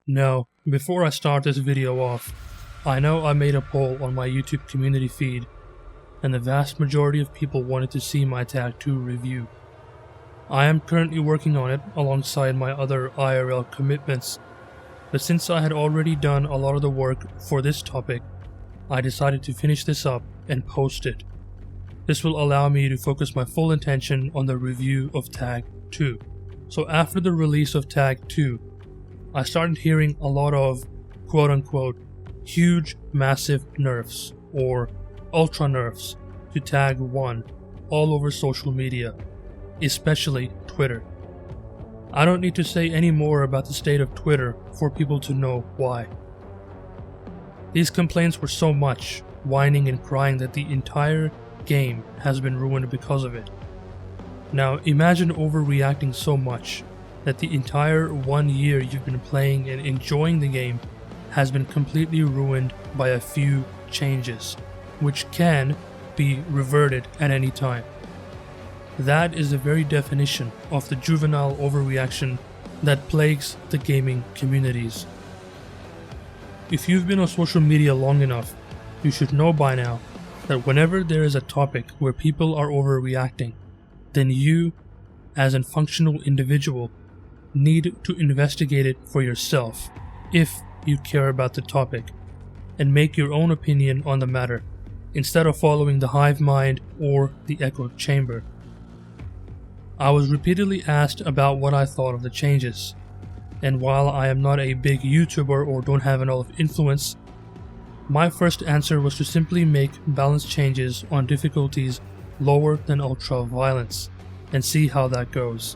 Now, before I start this video off, I know I made a poll on my YouTube community feed, and the vast majority of people wanted to see my Tag 2 review. I am currently working on it alongside my other IRL commitments, but since I had already done a lot of the work for this topic, I decided to finish this up and post it. This will allow me to focus my full attention on the review of Tag 2. So after the release of Tag 2, I started hearing a lot of quote-unquote huge massive nerfs or ultra nerfs to Tag 1 all over social media, especially Twitter. I don't need to say any more about the state of Twitter for people to know why. These complaints were so much, whining and crying that the entire game has been ruined because of it. Now imagine overreacting so much that the entire 1 year you've been playing and enjoying the game has been completely ruined by a few changes, which can be reverted at any time. That is the very definition of the juvenile overreaction that plagues the gaming communities. If you've been on social media long enough, you should know by now that whenever there is a topic where people are overreacting, then you, as a functional individual, need to investigate it for yourself if you care about the topic, and make your own opinion on the matter, instead of following the hive mind or the echo chamber. I was repeatedly asked about what I thought of the changes, and while I am not a big YouTuber or don't have enough influence, my first answer was to simply make balanced changes on difficulties lower than ultra violence and see how that goes.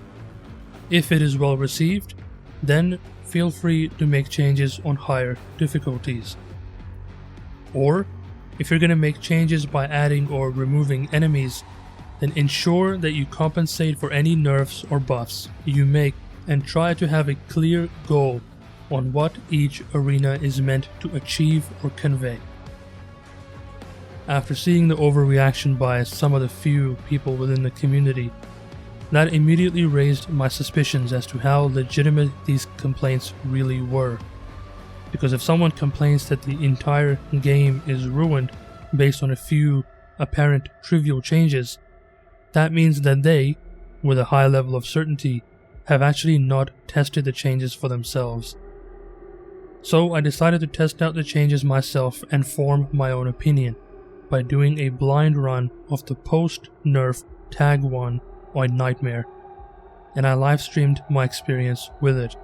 If it is well received, then feel free to make changes on higher difficulties. Or, if you're going to make changes by adding or removing enemies, then ensure that you compensate for any nerfs or buffs you make and try to have a clear goal on what each arena is meant to achieve or convey. After seeing the overreaction by some of the few people within the community, that immediately raised my suspicions as to how legitimate these complaints really were. Because if someone complains that the entire game is ruined based on a few apparent trivial changes, that means that they, with a high level of certainty, have actually not tested the changes for themselves. So I decided to test out the changes myself and form my own opinion by doing a blind run of the post-nerf Tag 1 on Nightmare, and I live streamed my experience with it.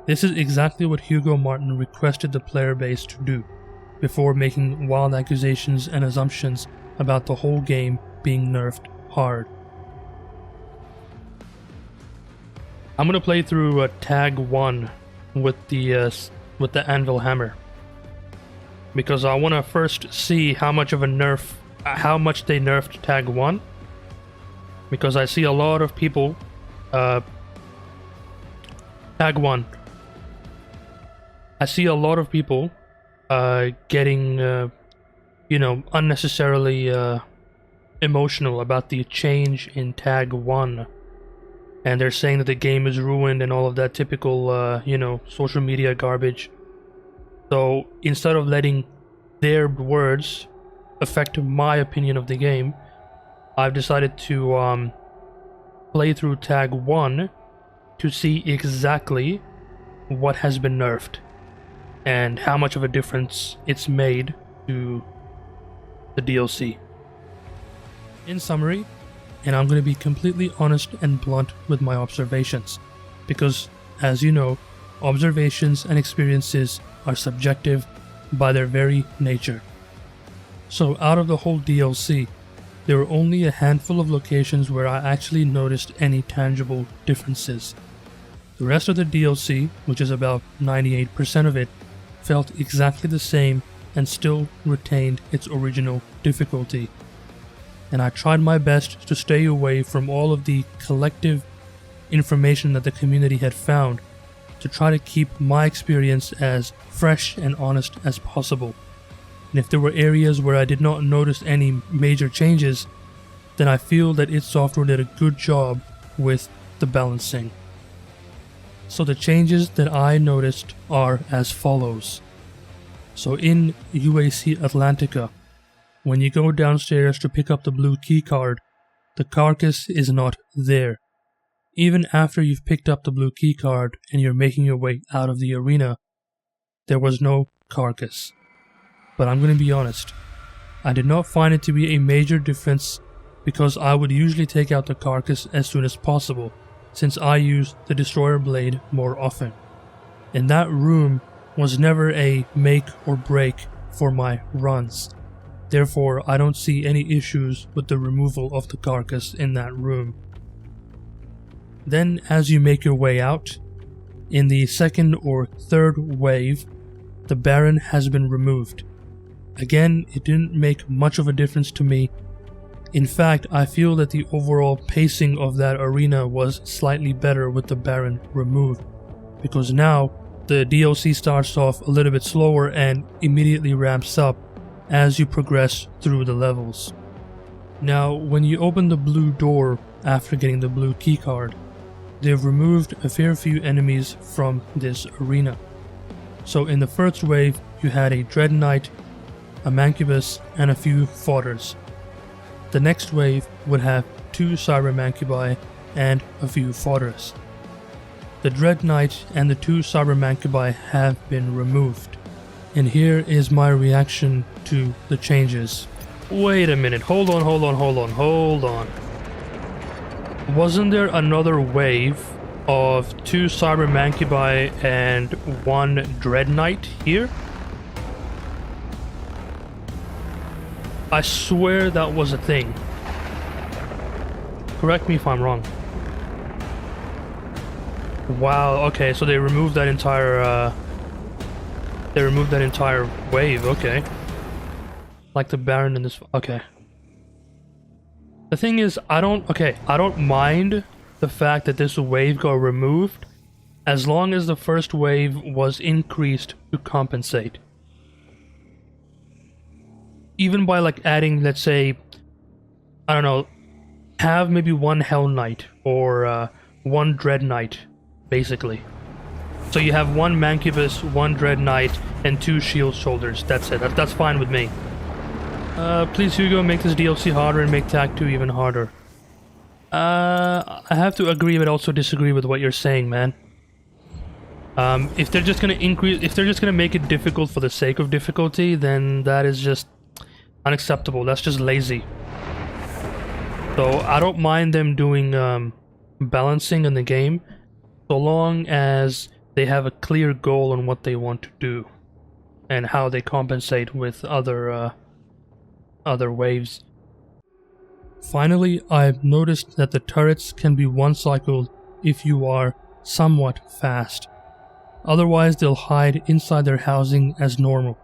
This is exactly what Hugo Martin requested the player base to do, before making wild accusations and assumptions about the whole game being nerfed hard. I'm gonna play through Tag 1 with the Anvil hammer, because I want to first see how much they nerfed Tag 1, because I see a lot of people Tag 1. I see a lot of people getting unnecessarily emotional about the change in Tag 1. And they're saying that the game is ruined and all of that typical, social media garbage. So instead of letting their words affect my opinion of the game, I've decided to play through Tag 1 to see exactly what has been nerfed and how much of a difference it's made to the DLC. In summary, and I'm going to be completely honest and blunt with my observations, because, as you know, observations and experiences are subjective by their very nature. So out of the whole DLC, there were only a handful of locations where I actually noticed any tangible differences. The rest of the DLC, which is about 98% of it, felt exactly the same and still retained its original difficulty. And I tried my best to stay away from all of the collective information that the community had found, to try to keep my experience as fresh and honest as possible. And if there were areas where I did not notice any major changes, then I feel that id Software did a good job with the balancing. So the changes that I noticed are as follows. So in UAC Atlantica, when you go downstairs to pick up the blue keycard, the carcass is not there. Even after you've picked up the blue keycard and you're making your way out of the arena, there was no carcass. But I'm going to be honest, I did not find it to be a major difference because I would usually take out the carcass as soon as possible, since I use the destroyer blade more often. And that room was never a make or break for my runs. Therefore, I don't see any issues with the removal of the carcass in that room. Then, as you make your way out, in the second or third wave, the Baron has been removed. Again, it didn't make much of a difference to me. In fact, I feel that the overall pacing of that arena was slightly better with the Baron removed, because now the DLC starts off a little bit slower and immediately ramps up as you progress through the levels. Now, when you open the blue door after getting the blue keycard, they've removed a fair few enemies from this arena. So in the first wave, you had a Dread Knight, a Mancubus, and a few fodders. The next wave would have 2 Cyber Mancubi and a few fodders. The Dread Knight and the 2 Cyber Mancubi have been removed. And here is my reaction to the changes. Wait a minute, hold on. Wasn't there another wave of 2 Cyber Mancubi and 1 Dread Knight here? I swear that was a thing. Correct me if I'm wrong. Wow, okay, so they removed that entire wave, okay. Like the Baron in this, okay. The thing is, I don't mind the fact that this wave got removed as long as the first wave was increased to compensate. Even by like adding, let's say, I don't know, have maybe 1 Hell Knight or 1 Dread Knight, basically. So you have 1 Mancubus, 1 Dread Knight, and 2 Shield Shoulders. That's it. That's fine with me. Please, Hugo, make this DLC harder and make Tag 2 even harder. I have to agree but also disagree with what you're saying, man. If they're just gonna make it difficult for the sake of difficulty, then that is just unacceptable. That's just lazy. So I don't mind them doing balancing in the game, so long as they have a clear goal on what they want to do and how they compensate with other waves. Finally, I've noticed that the turrets can be one-cycled if you are somewhat fast. Otherwise, they'll hide inside their housing as normal.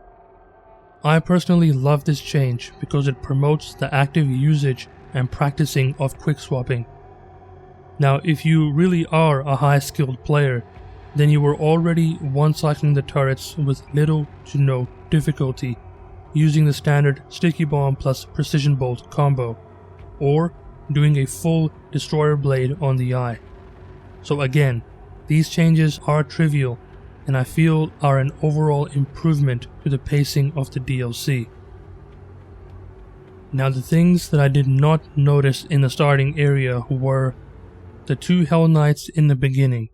I personally love this change because it promotes the active usage and practicing of quick swapping. Now, if you really are a high-skilled player, then you were already one-cycling the turrets with little to no difficulty, using the standard Sticky Bomb plus Precision Bolt combo, or doing a full Destroyer Blade on the eye. So again, these changes are trivial, and I feel are an overall improvement to the pacing of the DLC. Now, the things that I did not notice in the starting area were the 2 Hell Knights in the beginning,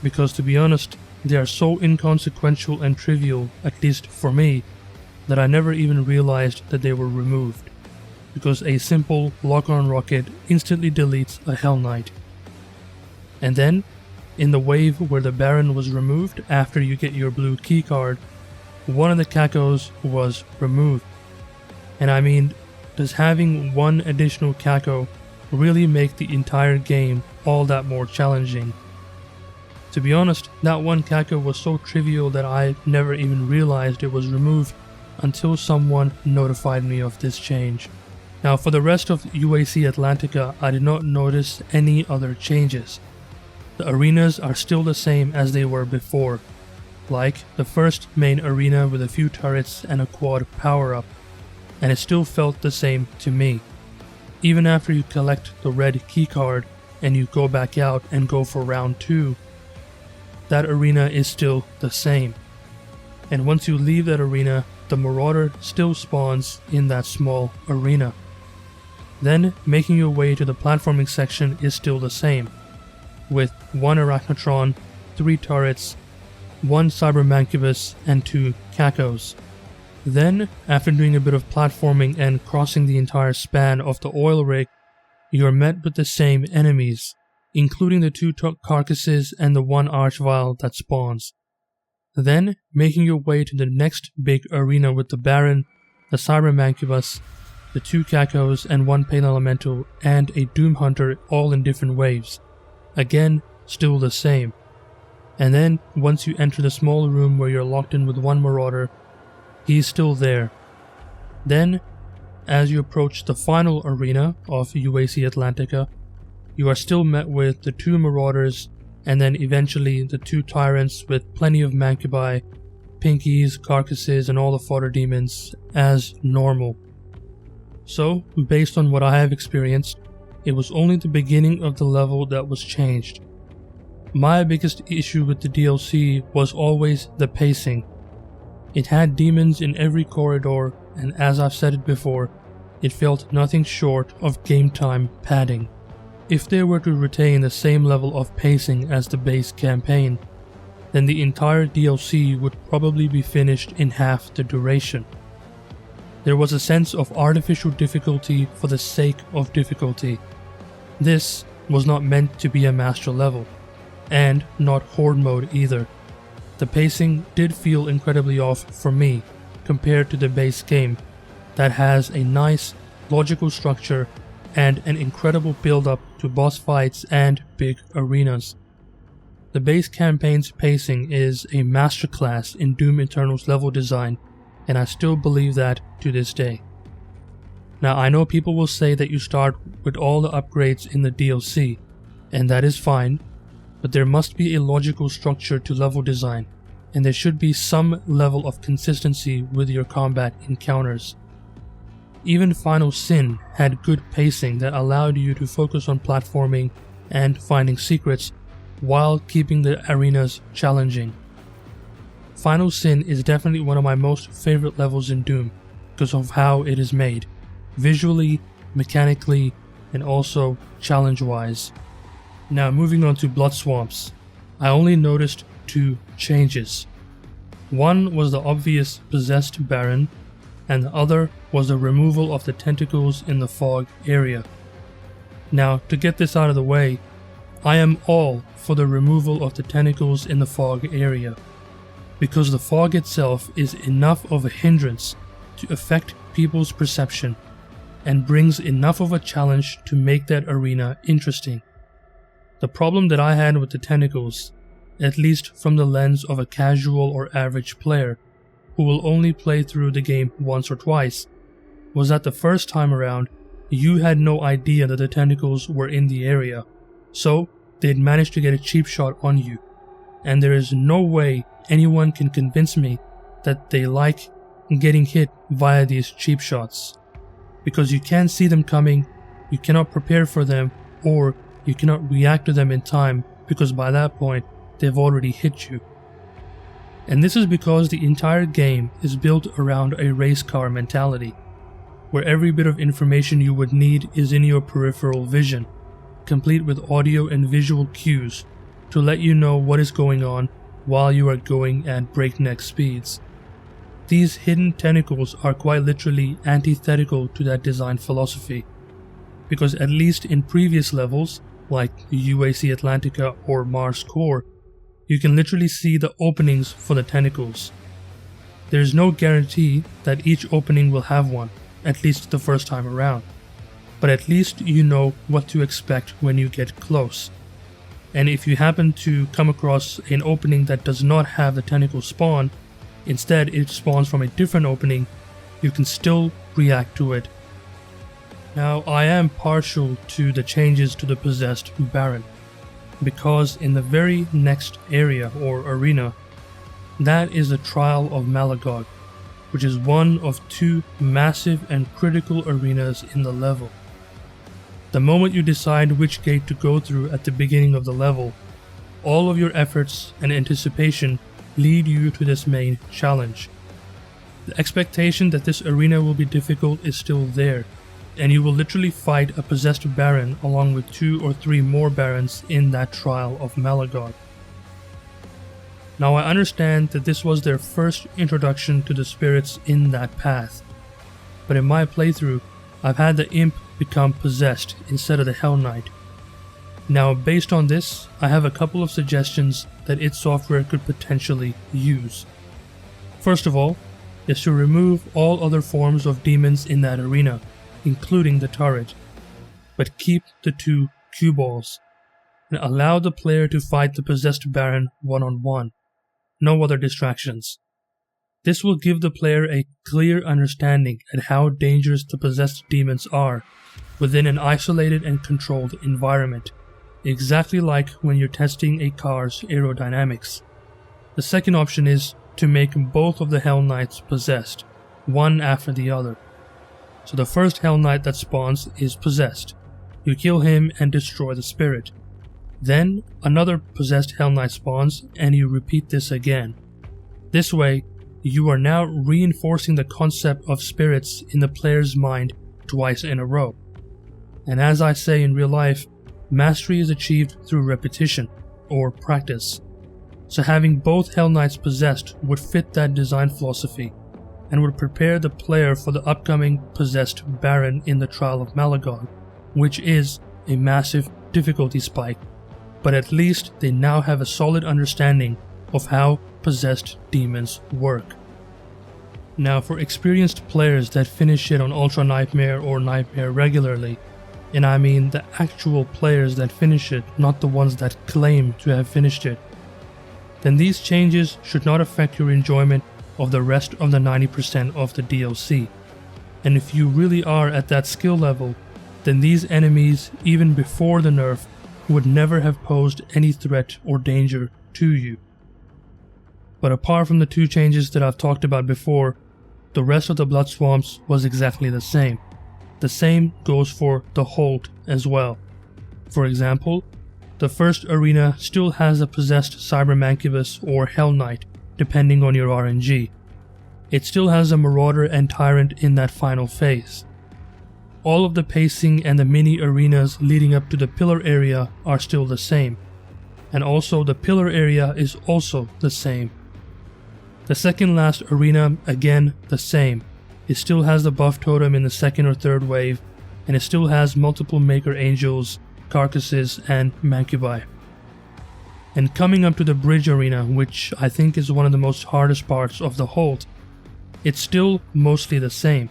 because to be honest, they are so inconsequential and trivial, at least for me, that I never even realized that they were removed, because a simple lock-on rocket instantly deletes a Hell Knight. And then, in the wave where the Baron was removed after you get your blue keycard, one of the Cacos was removed. And I mean, does having 1 additional Caco really make the entire game all that more challenging? To be honest, that 1 Caco was so trivial that I never even realized it was removed until someone notified me of this change. Now, for the rest of UAC Atlantica, I did not notice any other changes. The arenas are still the same as they were before, like the first main arena with a few turrets and a quad power-up, and it still felt the same to me. Even after you collect the red keycard and you go back out and go for round 2, that arena is still the same. And once you leave that arena, the Marauder still spawns in that small arena. Then, making your way to the platforming section is still the same, with 1 Arachnotron, 3 turrets, 1 Cybermancubus, and 2 Cacos. Then, after doing a bit of platforming and crossing the entire span of the oil rig, you are met with the same enemies, including the 2 carcasses and the 1 Archvile that spawns. Then, making your way to the next big arena with the Baron, the Cybermancubus, the 2 Cacos, and 1 Pale Elemental, and a Doom Hunter, all in different waves. Again, still the same. And then, once you enter the small room where you're locked in with 1 Marauder, he's still there. Then, as you approach the final arena of UAC Atlantica, you are still met with the 2 Marauders, and then eventually the 2 Tyrants with plenty of Mancubi, Pinkies, Carcasses, and all the fodder demons as normal. So, based on what I have experienced, it was only the beginning of the level that was changed. My biggest issue with the DLC was always the pacing. It had demons in every corridor, and as I've said it before, it felt nothing short of game time padding. If they were to retain the same level of pacing as the base campaign, then the entire DLC would probably be finished in half the duration. There was a sense of artificial difficulty for the sake of difficulty. This was not meant to be a master level, and not horde mode either. The pacing did feel incredibly off for me compared to the base game that has a nice, logical structure and an incredible build-up to boss fights and big arenas. The base campaign's pacing is a masterclass in Doom Eternal's level design, and I still believe that to this day. Now, I know people will say that you start with all the upgrades in the DLC, and that is fine, but there must be a logical structure to level design, and there should be some level of consistency with your combat encounters. Even Final Sin had good pacing that allowed you to focus on platforming and finding secrets while keeping the arenas challenging. Final Sin is definitely one of my most favorite levels in Doom because of how it is made, visually, mechanically, and also challenge-wise. Now moving on to Blood Swamps, I only noticed 2 changes. One was the obvious possessed Baron, and the other was the removal of the tentacles in the fog area. Now, to get this out of the way, I am all for the removal of the tentacles in the fog area, because the fog itself is enough of a hindrance to affect people's perception, and brings enough of a challenge to make that arena interesting. The problem that I had with the tentacles, at least from the lens of a casual or average player, who will only play through the game once or twice, was that the first time around, you had no idea that the tentacles were in the area, so they'd managed to get a cheap shot on you, and there is no way anyone can convince me that they like getting hit via these cheap shots, because you can't see them coming, you cannot prepare for them, or you cannot react to them in time because by that point they've already hit you. And this is because the entire game is built around a race car mentality, where every bit of information you would need is in your peripheral vision, complete with audio and visual cues to let you know what is going on while you are going at breakneck speeds. These hidden tentacles are quite literally antithetical to that design philosophy, because at least in previous levels, like UAC Atlantica or Mars Core, you can literally see the openings for the tentacles. There is no guarantee that each opening will have one, at least the first time around, but at least you know what to expect when you get close. And if you happen to come across an opening that does not have the tentacle spawn, instead it spawns from a different opening, you can still react to it. Now, I am partial to the changes to the possessed Baron, because in the very next area or arena, that is the Trial of Malagog, which is one of 2 massive and critical arenas in the level. The moment you decide which gate to go through at the beginning of the level, All of your efforts and anticipation lead you to this main challenge. The expectation that this arena will be difficult is still there, and you will literally fight a possessed Baron along with 2 or 3 more Barons in that trial of Malagard. Now I understand that this was their first introduction to the spirits in that path, but in my playthrough I've had the Imp become possessed instead of the Hell Knight. Now based on this, I have a couple of suggestions that id Software could potentially use. First of all, is to remove all other forms of demons in that arena, including the turret, but keep the 2 cue balls, and allow the player to fight the possessed Baron one-on-one. No other distractions. This will give the player a clear understanding at how dangerous the possessed demons are within an isolated and controlled environment, exactly like when you're testing a car's aerodynamics. The second option is to make both of the Hell Knights possessed, one after the other. So the first Hell Knight that spawns is possessed. You kill him and destroy the spirit. Then another possessed Hell Knight spawns and you repeat this again. This way, you are now reinforcing the concept of spirits in the player's mind twice in a row. And as I say in real life, mastery is achieved through repetition, or practice. So having both Hell Knights possessed would fit that design philosophy, and would prepare the player for the upcoming possessed Baron in the Trial of Malagard, which is a massive difficulty spike, but at least they now have a solid understanding of how possessed demons work. Now for experienced players that finish it on Ultra Nightmare or Nightmare regularly, and I mean the actual players that finish it, not the ones that claim to have finished it, then these changes should not affect your enjoyment of the rest of the 90% of the DLC. And if you really are at that skill level, then these enemies, even before the nerf, would never have posed any threat or danger to you. But apart from the 2 changes that I've talked about before, the rest of the Blood Swamps was exactly the same. The same goes for the Holt as well. For example, the first arena still has a possessed Cyber Mancubus or Hell Knight, depending on your RNG. It still has a Marauder and Tyrant in that final phase. All of the pacing and the mini arenas leading up to the pillar area are still the same, and also the pillar area is also the same. The second last arena, again the same. It still has the buff totem in the second or third wave, and it still has multiple Maker Angels, Carcasses, and Mancubi. And coming up to the bridge arena, which I think is one of the most hardest parts of the Holt, it's still mostly the same.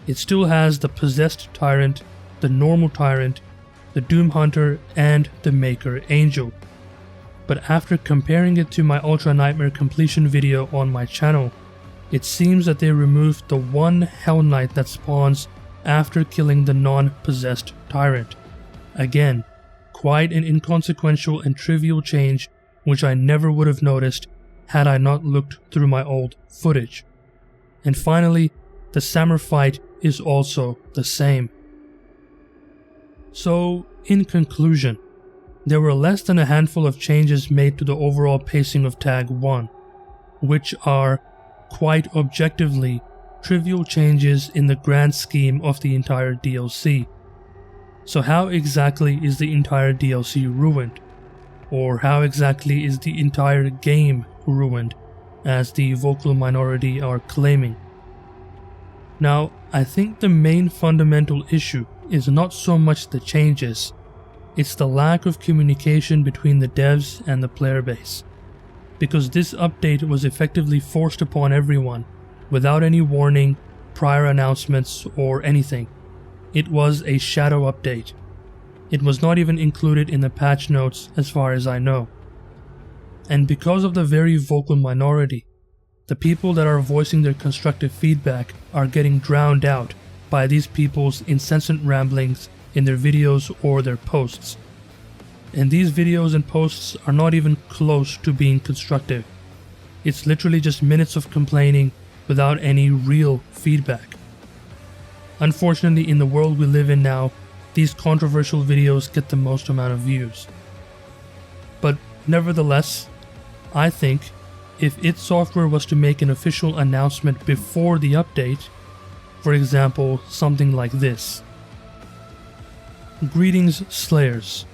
It still has the possessed Tyrant, the normal Tyrant, the Doom Hunter, and the Maker Angel. But after comparing it to my Ultra Nightmare completion video on my channel, it seems that they removed the one Hell Knight that spawns after killing the non-possessed Tyrant. Again, quite an inconsequential and trivial change which I never would have noticed had I not looked through my old footage. And finally, the Samur fight is also the same. So, in conclusion, there were less than a handful of changes made to the overall pacing of Tag 1, which are, quite objectively, trivial changes in the grand scheme of the entire DLC. So how exactly is the entire DLC ruined? Or how exactly is the entire game ruined, as the vocal minority are claiming? Now, I think the main fundamental issue is not so much the changes, it's the lack of communication between the devs and the player base. Because this update was effectively forced upon everyone, without any warning, prior announcements, or anything. It was a shadow update. It was not even included in the patch notes as far as I know. And because of the very vocal minority, the people that are voicing their constructive feedback are getting drowned out by these people's incessant ramblings in their videos or their posts. And these videos and posts are not even close to being constructive. It's literally just minutes of complaining without any real feedback. Unfortunately, in the world we live in now, these controversial videos get the most amount of views. But Nevertheless, I think if id Software was to make an official announcement before the update, for example, something like this. Greetings, Slayers.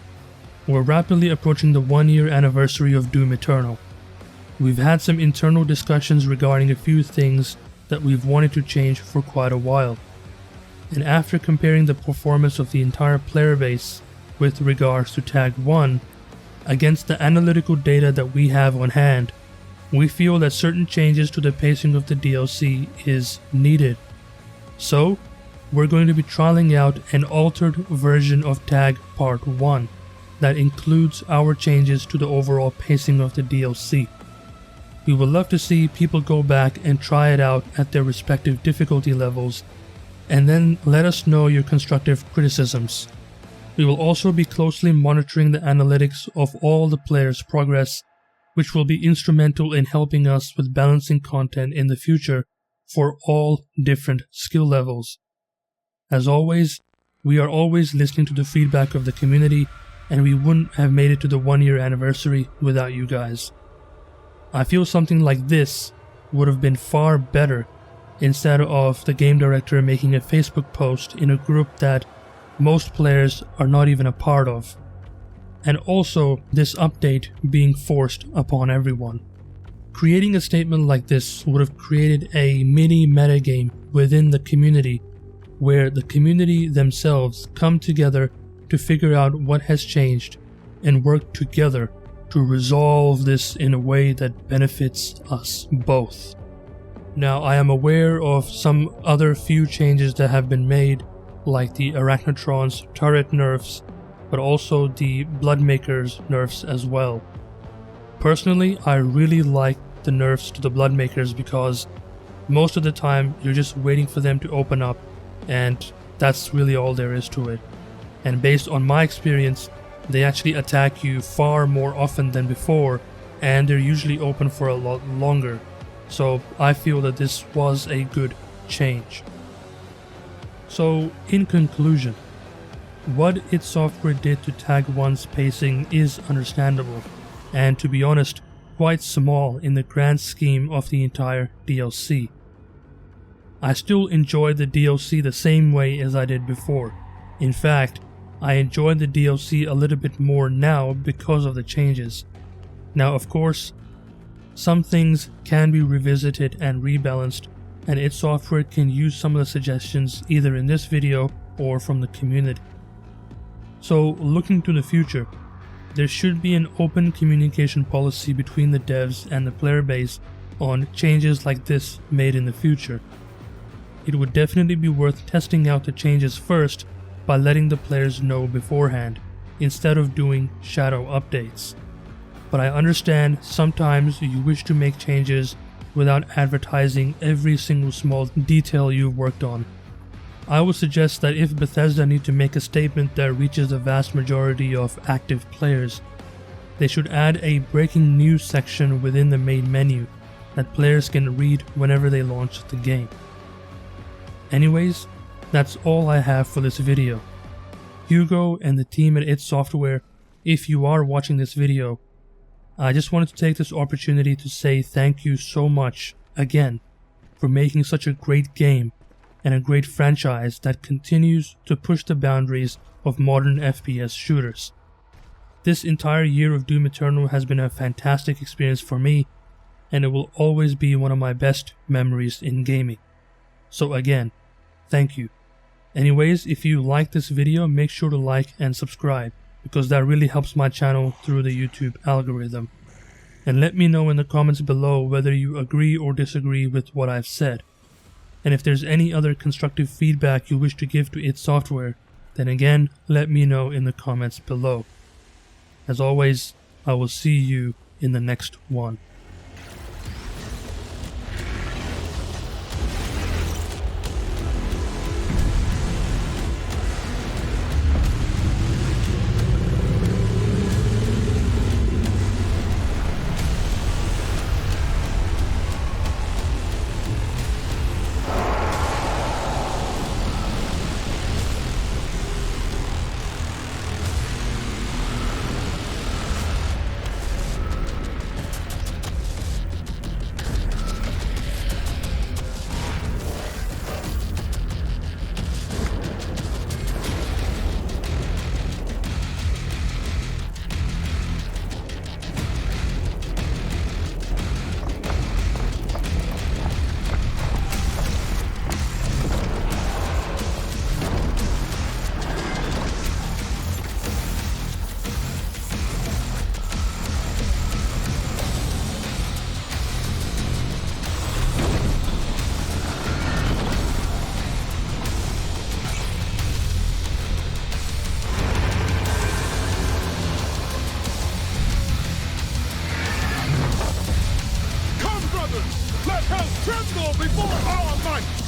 We're rapidly approaching the 1-year anniversary of Doom Eternal. We've had some internal discussions regarding a few things that we've wanted to change for quite a while. And after comparing the performance of the entire player base with regards to Tag 1 against the analytical data that we have on hand, we feel that certain changes to the pacing of the DLC is needed. So, we're going to be trialing out an altered version of Tag Part 1 that includes our changes to the overall pacing of the DLC. We would love to see people go back and try it out at their respective difficulty levels, and then let us know your constructive criticisms. We will also be closely monitoring the analytics of all the players' progress, which will be instrumental in helping us with balancing content in the future for all different skill levels. As always, we are always listening to the feedback of the community, and we wouldn't have made it to the 1-year anniversary without you guys. I feel something like this would have been far better instead of the game director making a Facebook post in a group that most players are not even a part of, and also this update being forced upon everyone. Creating a statement like this would have created a mini metagame within the community where the community themselves come together to figure out what has changed and work together to resolve this in a way that benefits us both. Now, I am aware of some other few changes that have been made, like the Arachnotron's turret nerfs, but also the Bloodmaker's nerfs as well. Personally, I really like the nerfs to the Bloodmakers because most of the time you're just waiting for them to open up, and that's really all there is to it. And based on my experience, they actually attack you far more often than before, and they're usually open for a lot longer. So I feel that this was a good change. So in conclusion, what id Software did to Tag 1's pacing is understandable, and to be honest, quite small in the grand scheme of the entire DLC. I still enjoyed the DLC the same way as I did before. In fact, I enjoy the DLC a little bit more now because of the changes. Now, of course, some things can be revisited and rebalanced, and id Software can use some of the suggestions either in this video or from the community. So, looking to the future, there should be an open communication policy between the devs and the player base on changes like this made in the future. It would definitely be worth testing out the changes first by letting the players know beforehand, instead of doing shadow updates. But I understand sometimes you wish to make changes without advertising every single small detail you've worked on. I would suggest that if Bethesda need to make a statement that reaches the vast majority of active players, they should add a breaking news section within the main menu that players can read whenever they launch the game. Anyways, that's all I have for this video. Hugo and the team at id Software, if you are watching this video, I just wanted to take this opportunity to say thank you so much, again, for making such a great game and a great franchise that continues to push the boundaries of modern FPS shooters. This entire year of Doom Eternal has been a fantastic experience for me, and it will always be one of my best memories in gaming. So again, thank you. Anyways, if you like this video, make sure to like and subscribe, because that really helps my channel through the YouTube algorithm. And let me know in the comments below whether you agree or disagree with what I've said. And if there's any other constructive feedback you wish to give to id Software, then again, let me know in the comments below. As always, I will see you in the next one. Let hell tremble before our might!